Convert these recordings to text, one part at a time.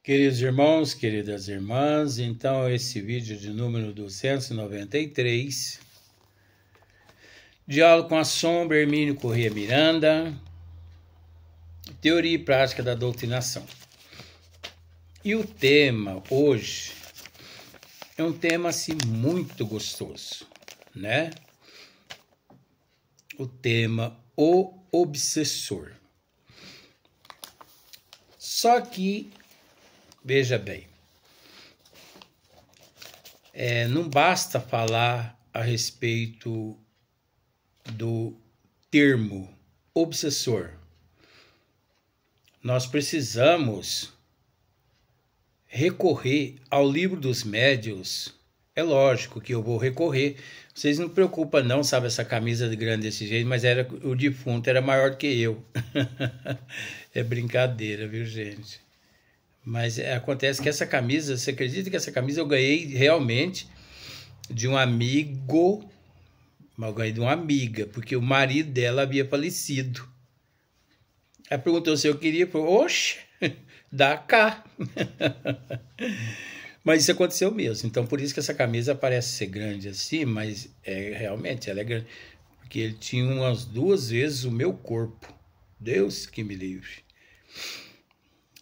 Queridos irmãos, queridas irmãs, então esse vídeo de número 293, diálogo com a sombra, Hermínio Corrêa Miranda, teoria e prática da doutrinação. E o tema hoje é um tema assim muito gostoso, né? O tema o obsessor. Só que veja bem, não basta falar a respeito do termo obsessor. Nós precisamos recorrer ao livro dos médiuns. É lógico que eu vou recorrer. Vocês não se preocupam não, sabe, essa camisa grande desse jeito, mas o defunto era maior do que eu. É brincadeira, viu, gente? Mas acontece que essa camisa, você acredita que essa camisa eu ganhei realmente de um amigo, mas eu ganhei de uma amiga, porque o marido dela havia falecido. Ela perguntou se eu queria, eu falei, oxe, dá cá. Mas isso aconteceu mesmo, então por isso que essa camisa parece ser grande assim, mas realmente ela é grande, porque ele tinha umas 2 vezes o meu corpo, Deus que me livre.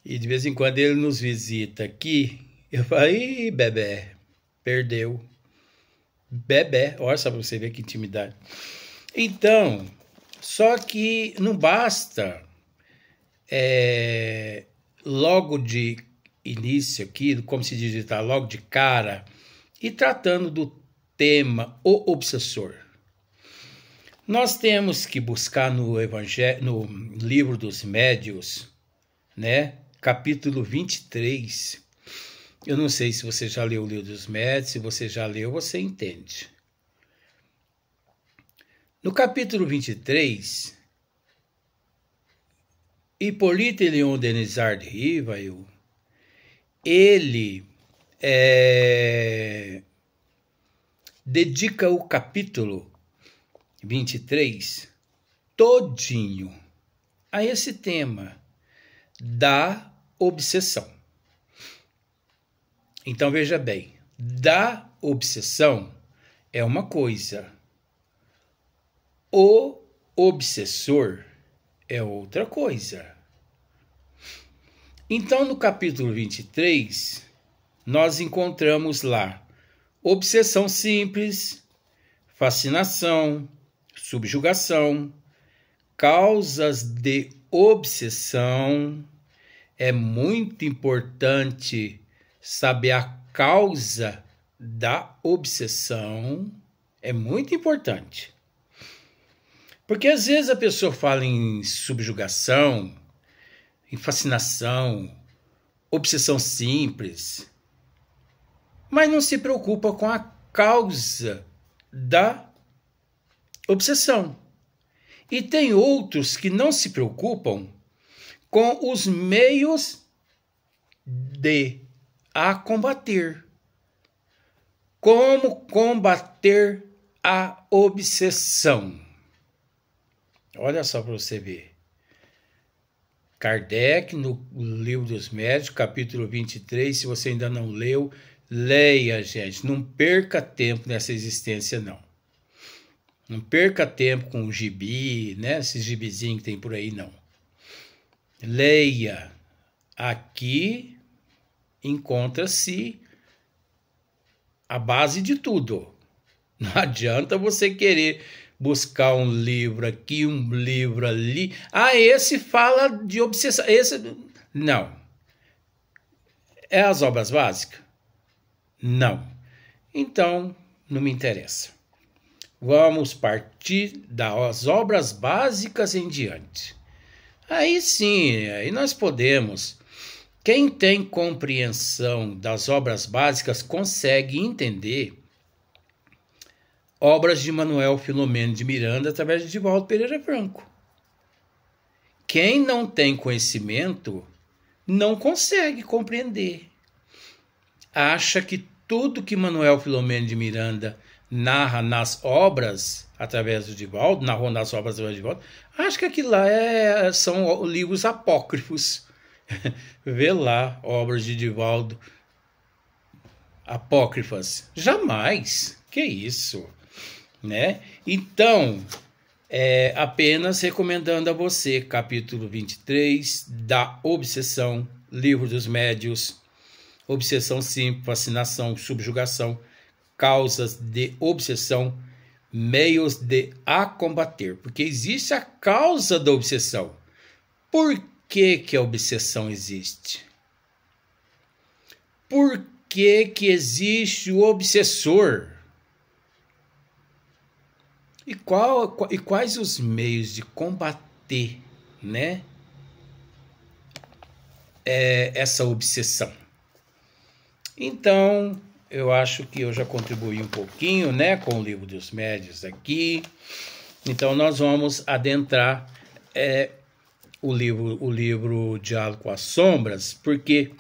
E de vez em quando ele nos visita aqui, eu falo, ih, bebê, perdeu. Bebê, olha só para você ver que intimidade. Então, só que não basta logo de início aqui, como se digitar logo de cara, e tratando do tema o obsessor. Nós temos que buscar no Evangelho, no livro dos médiuns, né? Capítulo 23. Eu não sei se você já leu o livro dos médiuns, se você já leu, você entende. No capítulo 23, Hipólito Léon Denisard de Rivail, ele dedica o capítulo 23 todinho a esse tema da obsessão. Então veja bem, da obsessão é uma coisa, o obsessor é outra coisa. Então no capítulo 23 nós encontramos lá obsessão simples, fascinação, subjugação, causas de obsessão. É muito importante saber a causa da obsessão. É muito importante. Porque às vezes a pessoa fala em subjugação, em fascinação, obsessão simples, mas não se preocupa com a causa da obsessão. E tem outros que não se preocupam com os meios de a combater. Como combater a obsessão? Olha só para você ver. Kardec, no livro dos médiuns, capítulo 23, se você ainda não leu, leia, gente. Não perca tempo nessa existência, não. Não perca tempo com o gibi, né? Esses gibizinhos que tem por aí, não. Leia. Aqui encontra-se a base de tudo. Não adianta você querer buscar um livro aqui, um livro ali. Ah, esse fala de obsessão. Esse não. É as obras básicas? Não. Então, não me interessa. Vamos partir das obras básicas em diante. Aí sim, aí nós podemos. Quem tem compreensão das obras básicas consegue entender obras de Manuel Filomeno de Miranda através de Divaldo Pereira Franco. Quem não tem conhecimento não consegue compreender. Acha que tudo que Manuel Filomeno de Miranda narra nas obras através do Divaldo, narrou nas obras através do Divaldo, acho que aquilo lá são livros apócrifos. Vê lá obras de Divaldo apócrifas. Jamais. Que isso, né? Então, apenas recomendando a você, capítulo 23 da Obsessão, Livro dos Médios, Obsessão Simples, Fascinação, Subjugação, Causas de Obsessão, Meios de a combater. Porque existe a causa da obsessão. Por que a obsessão existe? Por que existe o obsessor? E quais os meios de combater, né, essa obsessão? Então, eu acho que eu já contribuí um pouquinho, né, com o Livro dos Médios aqui. Então, nós vamos adentrar o livro Diálogo com as Sombras, porque,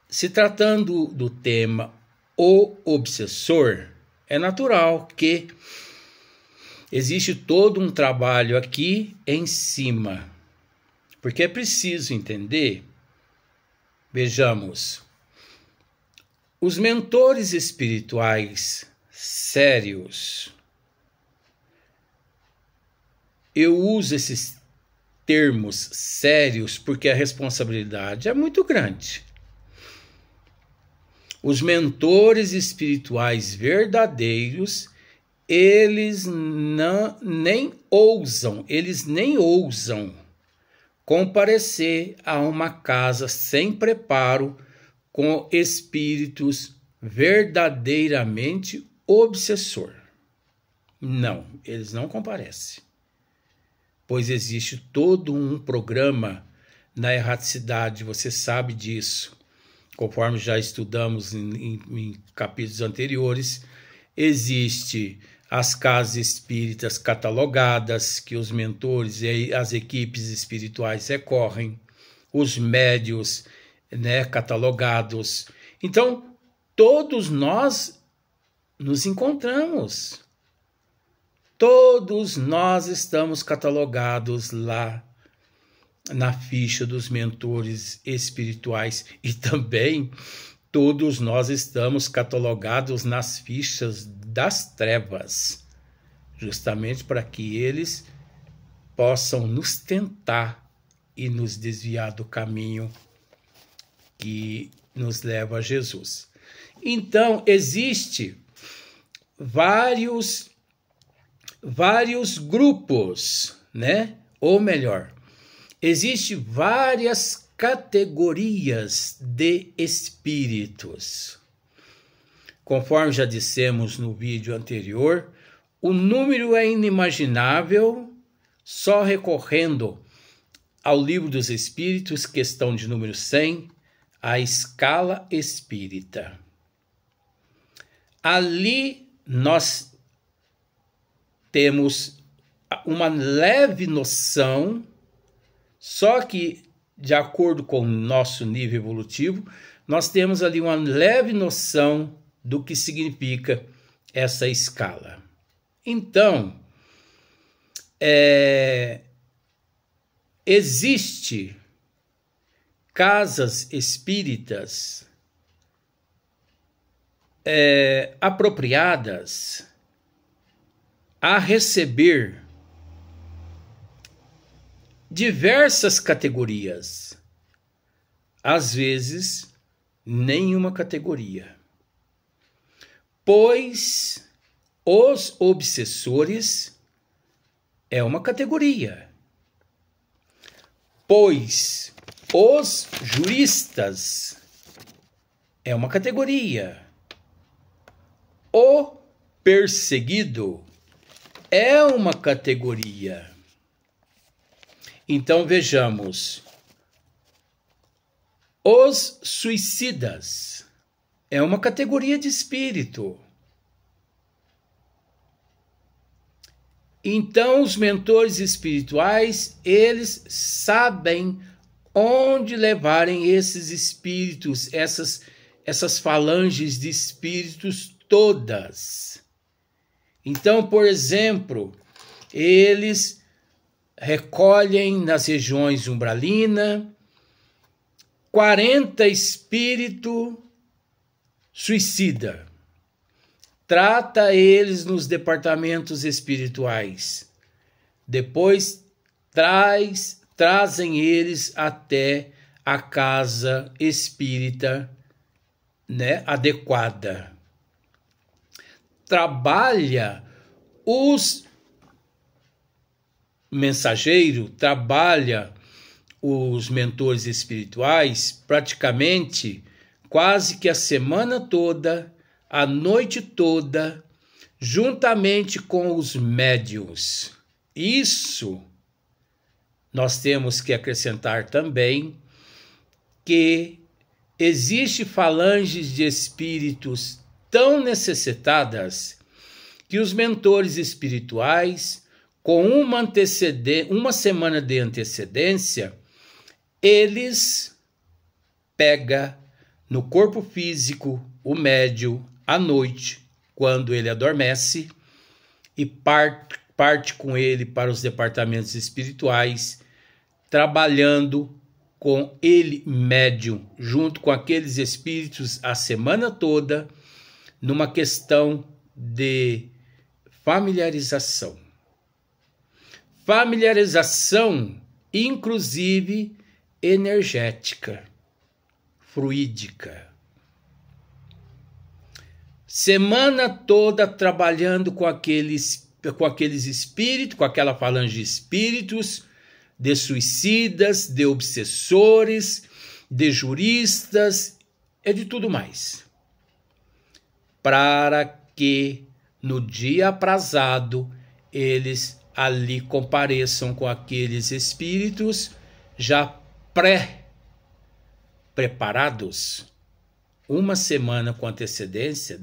se tratando do tema o obsessor, é natural que existe todo um trabalho aqui em cima, porque é preciso entender. Vejamos, os mentores espirituais sérios, eu uso esses termos sérios porque a responsabilidade é muito grande. Os mentores espirituais verdadeiros, eles nem ousam comparecer a uma casa sem preparo com espíritos verdadeiramente obsessor. Não, eles não comparecem. Pois existe todo um programa na erraticidade, você sabe disso. Conforme já estudamos em capítulos anteriores, existe as casas espíritas catalogadas, que os mentores e as equipes espirituais recorrem, os médios, né, catalogados. Então, todos nós nos encontramos. Todos nós estamos catalogados lá na ficha dos mentores espirituais, e também todos nós estamos catalogados nas fichas das trevas, justamente para que eles possam nos tentar e nos desviar do caminho que nos leva a Jesus. Então, existe vários grupos, né? Ou melhor, existe várias categorias de espíritos. Conforme já dissemos no vídeo anterior, o número é inimaginável, só recorrendo ao Livro dos Espíritos, questão de número 100, a escala espírita. Ali nós temos uma leve noção, só que de acordo com o nosso nível evolutivo, nós temos ali uma leve noção do que significa essa escala. Então, existe casas espíritas apropriadas a receber diversas categorias, às vezes nenhuma categoria, pois os obsessores é uma categoria, pois os juristas é uma categoria, o perseguido é uma categoria. Então vejamos, os suicidas é uma categoria de espírito. Então os mentores espirituais, eles sabem onde levarem esses espíritos, essas falanges de espíritos todas. Então, por exemplo, eles recolhem nas regiões umbralina 40 espíritos suicida. Trata eles nos departamentos espirituais. Depois trazem eles até a casa espírita, né, adequada. Trabalha os mensageiros, trabalha os mentores espirituais praticamente quase que a semana toda, a noite toda, juntamente com os médiuns. Isso nós temos que acrescentar também que existe falanges de espíritos tão necessitadas que os mentores espirituais, com uma semana de antecedência, eles pegam no corpo físico o médium à noite, quando ele adormece, e parte com ele para os departamentos espirituais, trabalhando com ele médium, junto com aqueles espíritos a semana toda, numa questão de familiarização. Familiarização, inclusive energética, fluídica. Semana toda trabalhando com aqueles espíritos, com aquela falange de espíritos, de suicidas, de obsessores, de juristas e de tudo mais. Para que no dia aprazado eles ali compareçam com aqueles espíritos já preparados, uma semana com antecedência,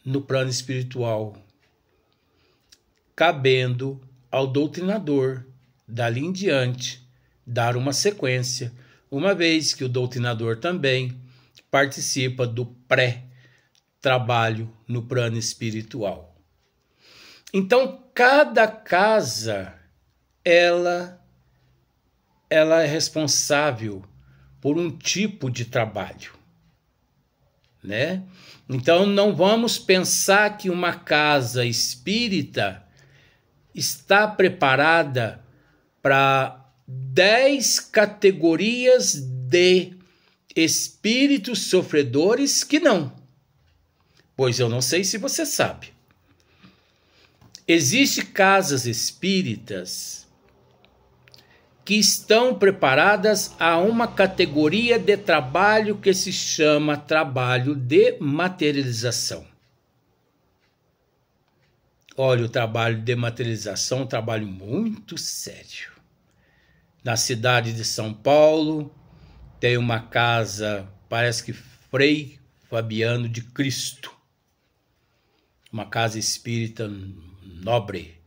no plano espiritual, cabendo ao doutrinador, dali em diante, dar uma sequência, uma vez que o doutrinador também participa do pré-trabalho no plano espiritual. Então, cada casa, ela é responsável por um tipo de trabalho, né? Então, não vamos pensar que uma casa espírita está preparada para 10 categorias de espíritos sofredores que não. Pois eu não sei se você sabe. Existem casas espíritas que estão preparadas a uma categoria de trabalho que se chama trabalho de materialização. Olha, o trabalho de materialização é um trabalho muito sério. Na cidade de São Paulo, tem uma casa, parece que Frei Fabiano de Cristo. Uma casa espírita nobre.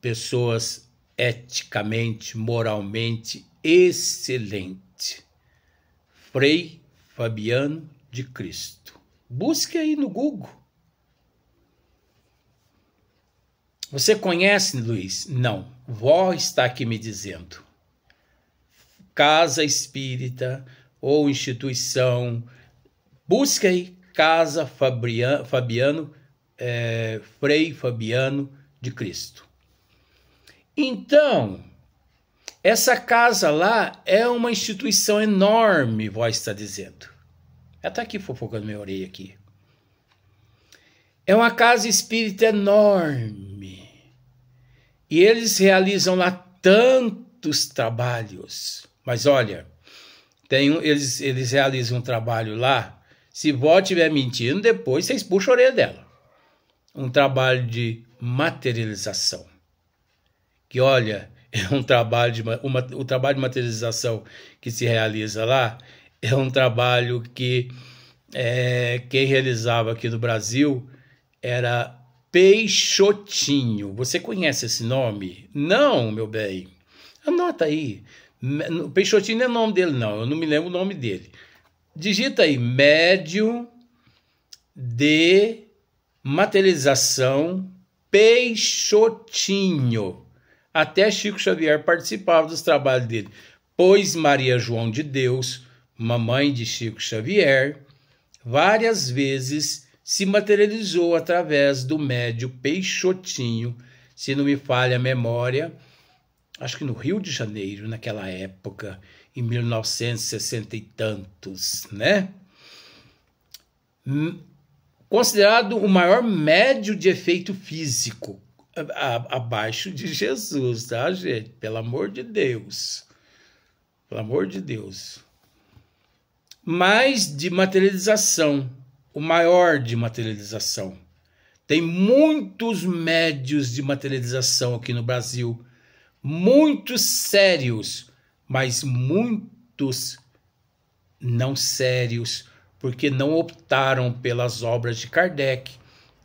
Pessoas eticamente, moralmente excelente. Frei Fabiano de Cristo. Busque aí no Google. Você conhece, Luiz? Não. Vó está aqui me dizendo. Casa espírita ou instituição. Busque aí Casa Fabiano, Frei Fabiano de Cristo. Então, essa casa lá é uma instituição enorme, vó está dizendo. Ela está aqui fofocando minha orelha aqui. É uma casa espírita enorme. E eles realizam lá tantos trabalhos. Mas olha, eles realizam um trabalho lá. Se vó estiver mentindo, depois vocês puxam a orelha dela. Um trabalho de materialização. Que olha, é um trabalho o trabalho de materialização que se realiza lá é um trabalho que quem realizava aqui no Brasil era Peixotinho. Você conhece esse nome? Não, meu bem. Anota aí. Peixotinho não é o nome dele, não. Eu não me lembro o nome dele. Digita aí, médium de materialização Peixotinho. Até Chico Xavier participava dos trabalhos dele, pois Maria João de Deus, mamãe de Chico Xavier, várias vezes se materializou através do médium Peixotinho, se não me falha a memória, acho que no Rio de Janeiro, naquela época, em 1960 e tantos, né? Considerado o maior médium de efeito físico, abaixo de Jesus, tá, gente? Pelo amor de Deus. Pelo amor de Deus. Mais de materialização, o maior de materialização. Tem muitos médios de materialização aqui no Brasil, muitos sérios, mas muitos não sérios, porque não optaram pelas obras de Kardec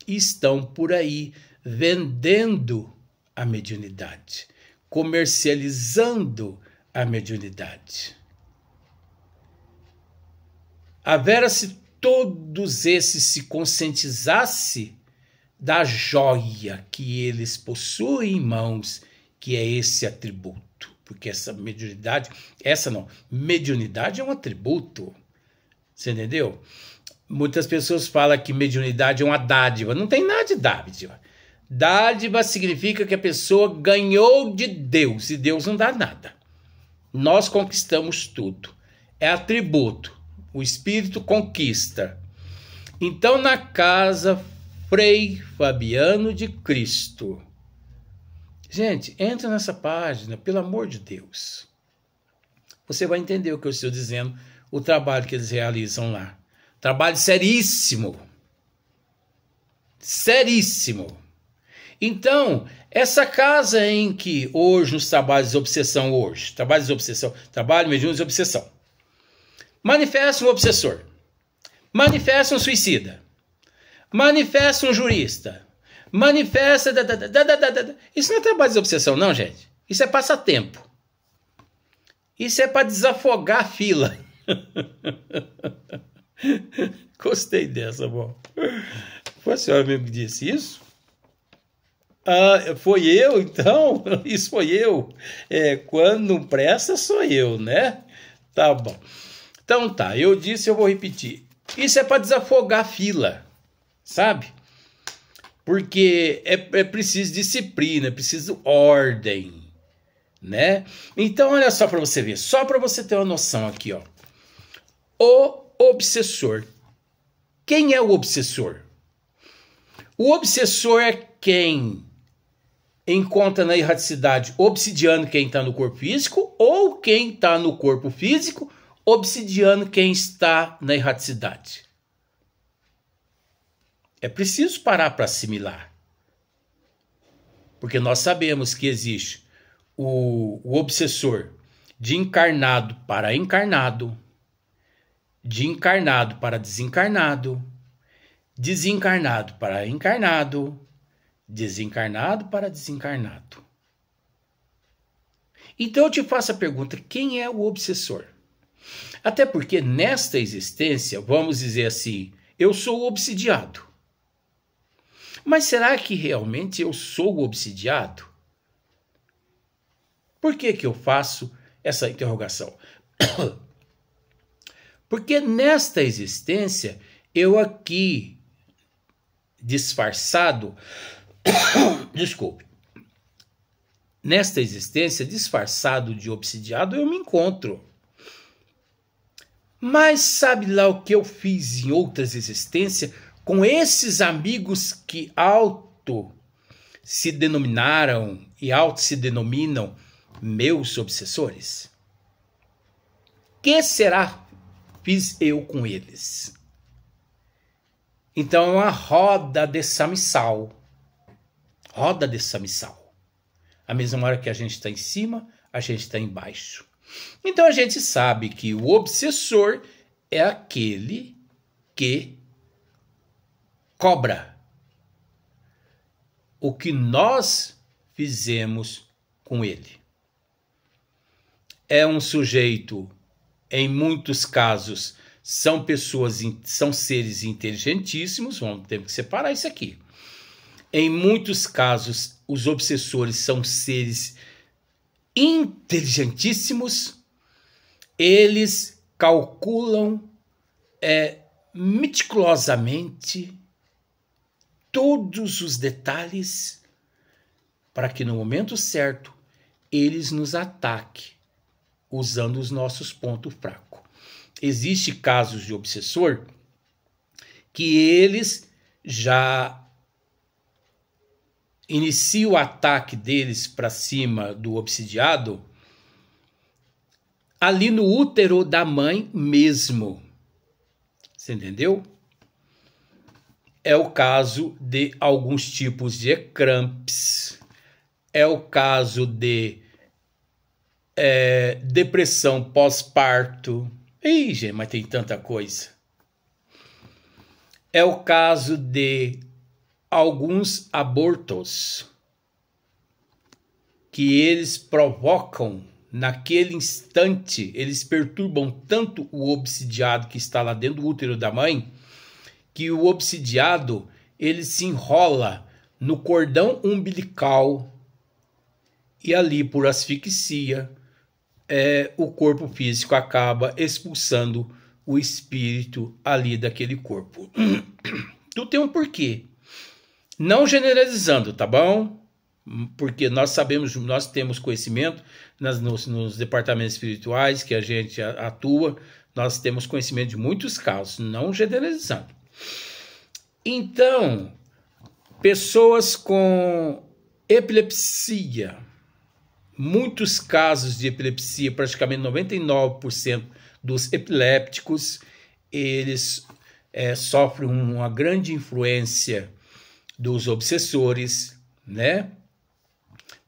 e estão por aí vendendo a mediunidade, comercializando a mediunidade. Havera se todos esses se conscientizassem da joia que eles possuem em mãos, que é esse atributo, porque essa mediunidade, mediunidade é um atributo, você entendeu? Muitas pessoas falam que mediunidade é uma dádiva, não tem nada de dádiva. Dádiva significa que a pessoa ganhou de Deus, e Deus não dá nada. Nós conquistamos tudo, é atributo, o espírito conquista. Então, na casa Frei Fabiano de Cristo, gente, entra nessa página, pelo amor de Deus. Você vai entender o que eu estou dizendo, o trabalho que eles realizam lá. Trabalho seríssimo. Seríssimo. Então, essa casa em que hoje, nos trabalhos de obsessão trabalho mediúnico de obsessão, manifesta um obsessor, manifesta um suicida, manifesta um jurista, manifesta... Isso não é trabalho de obsessão, não, gente. Isso é passatempo. Isso é para desafogar a fila. Gostei dessa, bom. Foi a senhora mesmo que disse isso? Ah, foi eu, então? Isso foi eu. Quando não presta, sou eu, né? Tá bom. Então tá, eu disse, eu vou repetir. Isso é para desafogar a fila, sabe? Porque é preciso disciplina, é preciso ordem, né? Então, olha só para você ver, só para você ter uma noção aqui, ó. O obsessor. Quem é o obsessor? O obsessor é quem encontra na erraticidade obsidiando quem está no corpo físico, ou quem está no corpo físico obsidiando quem está na erraticidade. É preciso parar para assimilar. Porque nós sabemos que existe o obsessor de encarnado para encarnado, de encarnado para desencarnado, desencarnado para encarnado, desencarnado para desencarnado. Então eu te faço a pergunta, quem é o obsessor? Até porque nesta existência, vamos dizer assim, eu sou o obsidiado. Mas será que realmente eu sou o obsidiado? Por que eu faço essa interrogação? Porque nesta existência, eu aqui, disfarçado, desculpe, nesta existência, disfarçado de obsidiado, eu me encontro. Mas sabe lá o que eu fiz em outras existências com esses amigos que auto se denominaram e auto se denominam meus obsessores? Que será fiz eu com eles? Então é uma roda de samissal. Roda de samissal. A mesma hora que a gente está em cima, a gente está embaixo. Então a gente sabe que o obsessor é aquele que cobra o que nós fizemos com ele. É um sujeito, em muitos casos, são seres inteligentíssimos, vamos ter que separar isso aqui. Em muitos casos, os obsessores são seres inteligentíssimos, eles calculam meticulosamente todos os detalhes para que no momento certo eles nos ataquem usando os nossos pontos fracos. Existem casos de obsessor que eles já iniciam o ataque deles para cima do obsidiado ali no útero da mãe mesmo. Você entendeu? É o caso de alguns tipos de ecrâmpes. É o caso de depressão pós-parto. Ih, gente, mas tem tanta coisa. É o caso de alguns abortos que eles provocam naquele instante, eles perturbam tanto o obsidiado que está lá dentro do útero da mãe, que o obsidiado ele se enrola no cordão umbilical e ali por asfixia o corpo físico acaba expulsando o espírito ali daquele corpo. Tudo tem um porquê. Não generalizando, tá bom? Porque nós sabemos, nós temos conhecimento nos departamentos espirituais que a gente atua, nós temos conhecimento de muitos casos, não generalizando. Então, pessoas com epilepsia, muitos casos de epilepsia, praticamente 99% dos epilépticos, eles sofrem uma grande influência dos obsessores, né?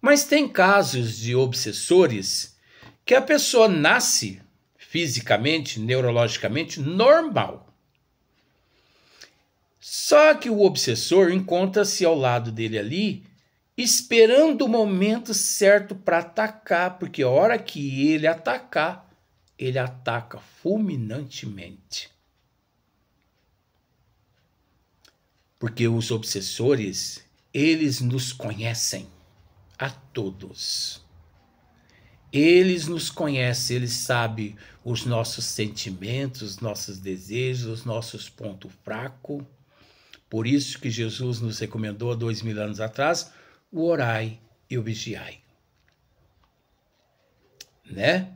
Mas tem casos de obsessores que a pessoa nasce fisicamente, neurologicamente normal. Só que o obsessor encontra-se ao lado dele ali, esperando o momento certo para atacar, porque a hora que ele atacar, ele ataca fulminantemente. Porque os obsessores, eles nos conhecem a todos. Eles nos conhecem, eles sabem os nossos sentimentos, os nossos desejos, os nossos pontos fracos. Por isso que Jesus nos recomendou há 2000 anos atrás, o orai e o vigiai. Né?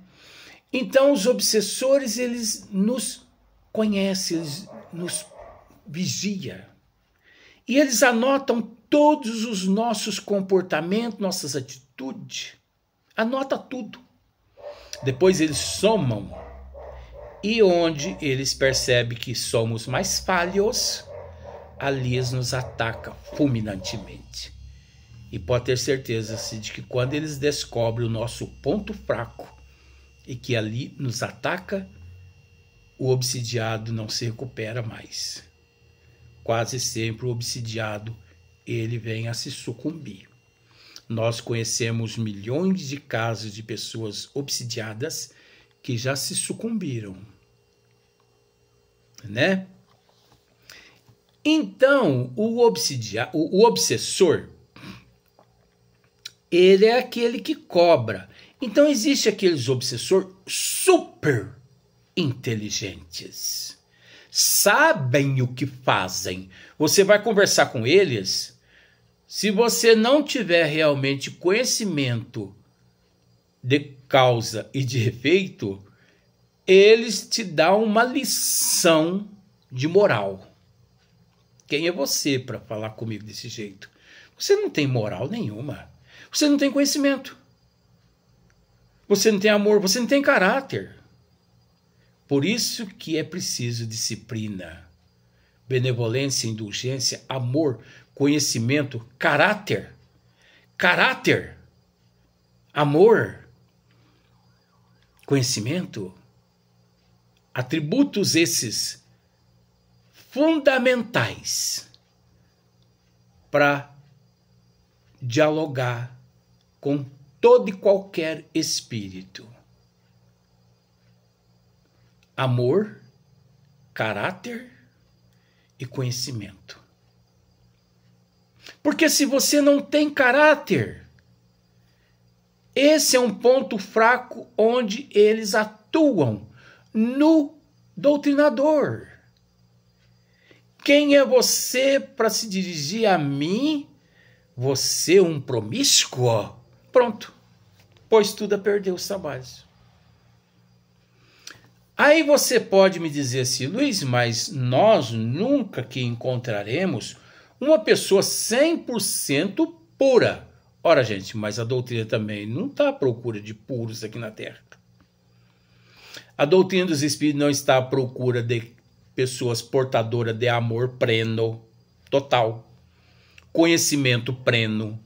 Então os obsessores, eles nos conhecem, eles nos vigiam. E eles anotam todos os nossos comportamentos, nossas atitudes. Anota tudo. Depois eles somam. E onde eles percebem que somos mais falhos, ali eles nos atacam fulminantemente. E pode ter certeza de que quando eles descobrem o nosso ponto fraco e que ali nos ataca, o obsidiado não se recupera mais. Quase sempre o obsidiado ele vem a se sucumbir. Nós conhecemos milhões de casos de pessoas obsidiadas que já se sucumbiram, né? Então, o obsessor, ele é aquele que cobra. Então, existe aqueles obsessores super inteligentes. Sabem o que fazem. Você vai conversar com eles. Se você não tiver realmente conhecimento de causa e de efeito, eles te dão uma lição de moral. Quem é você para falar comigo desse jeito? Você não tem moral nenhuma. Você não tem conhecimento. Você não tem amor, você não tem caráter. Por isso que é preciso disciplina, benevolência, indulgência, amor, conhecimento, caráter. Caráter, amor, conhecimento, atributos esses fundamentais para dialogar com todo e qualquer espírito. Amor, caráter e conhecimento. Porque se você não tem caráter, esse é um ponto fraco onde eles atuam no doutrinador. Quem é você para se dirigir a mim? Você é um promíscuo? Pronto. Pois tudo a perder os trabalhos. Aí você pode me dizer assim, Luiz, mas nós nunca que encontraremos uma pessoa 100% pura. Ora, gente, mas a doutrina também não está à procura de puros aqui na Terra. A doutrina dos Espíritos não está à procura de pessoas portadoras de amor pleno, total, conhecimento pleno,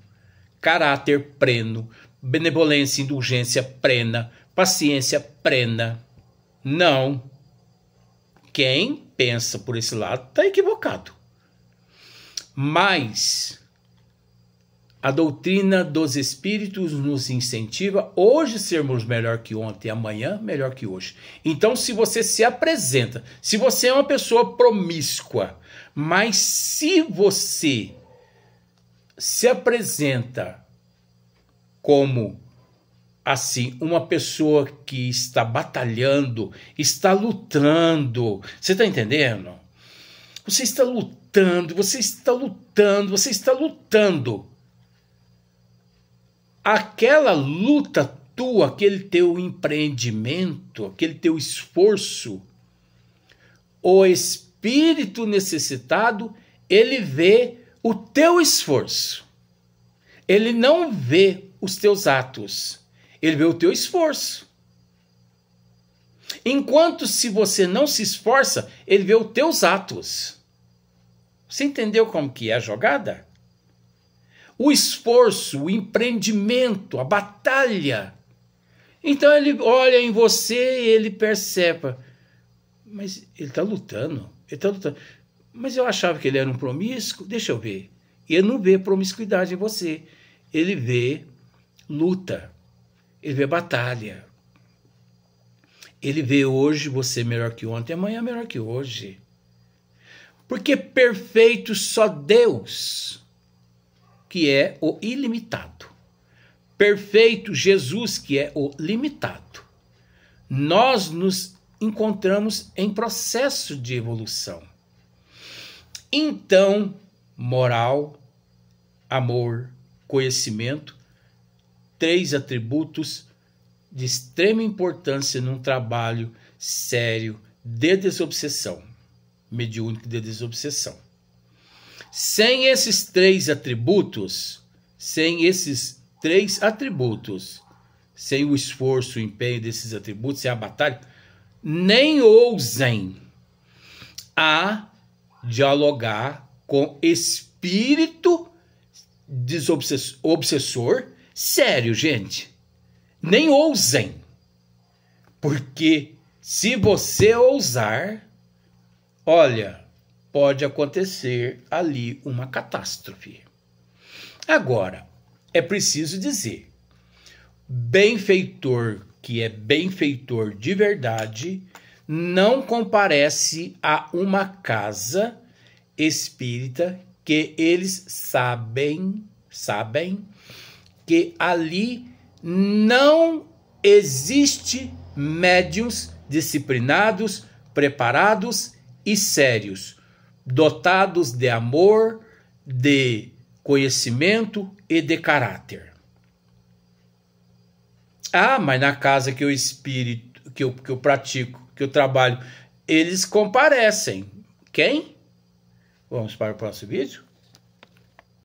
caráter pleno, benevolência e indulgência plena, paciência plena. Não. Quem pensa por esse lado está equivocado. Mas a doutrina dos Espíritos nos incentiva hoje sermos melhor que ontem, amanhã melhor que hoje. Então, se você se apresenta, se você é uma pessoa promíscua, mas se você se apresenta como assim, uma pessoa que está batalhando, está lutando, você está entendendo? Você está lutando, você está lutando, você está lutando. Aquela luta tua, aquele teu empreendimento, aquele teu esforço, o espírito necessitado, ele vê o teu esforço. Ele não vê os teus atos, ele vê o teu esforço. Enquanto se você não se esforça, ele vê os teus atos. Você entendeu como que é a jogada? O esforço, o empreendimento, a batalha. Então ele olha em você e ele percebe, mas ele está lutando, Mas eu achava que ele era um promíscuo, deixa eu ver. Ele não vê promiscuidade em você, ele vê luta, ele vê batalha. Ele vê hoje você melhor que ontem, amanhã melhor que hoje. Porque perfeito só Deus, que é o ilimitado. Perfeito Jesus, que é o limitado. Nós nos encontramos em processo de evolução. Então, moral, amor, conhecimento, 3 atributos de extrema importância num trabalho sério de desobsessão, mediúnico de desobsessão. Sem esses 3 atributos, sem o esforço, o empenho desses atributos, sem a batalha, nem ousem a dialogar com espírito obsessor sério, gente. Nem ousem. Porque se você ousar, olha, pode acontecer ali uma catástrofe. Agora, é preciso dizer, benfeitor que é benfeitor de verdade, não comparece a uma casa espírita que eles sabem que ali não existe médiuns disciplinados, preparados e sérios, dotados de amor, de conhecimento e de caráter. Ah, mas na casa que eu pratico, que eu trabalho, eles comparecem. Quem? Vamos para o próximo vídeo?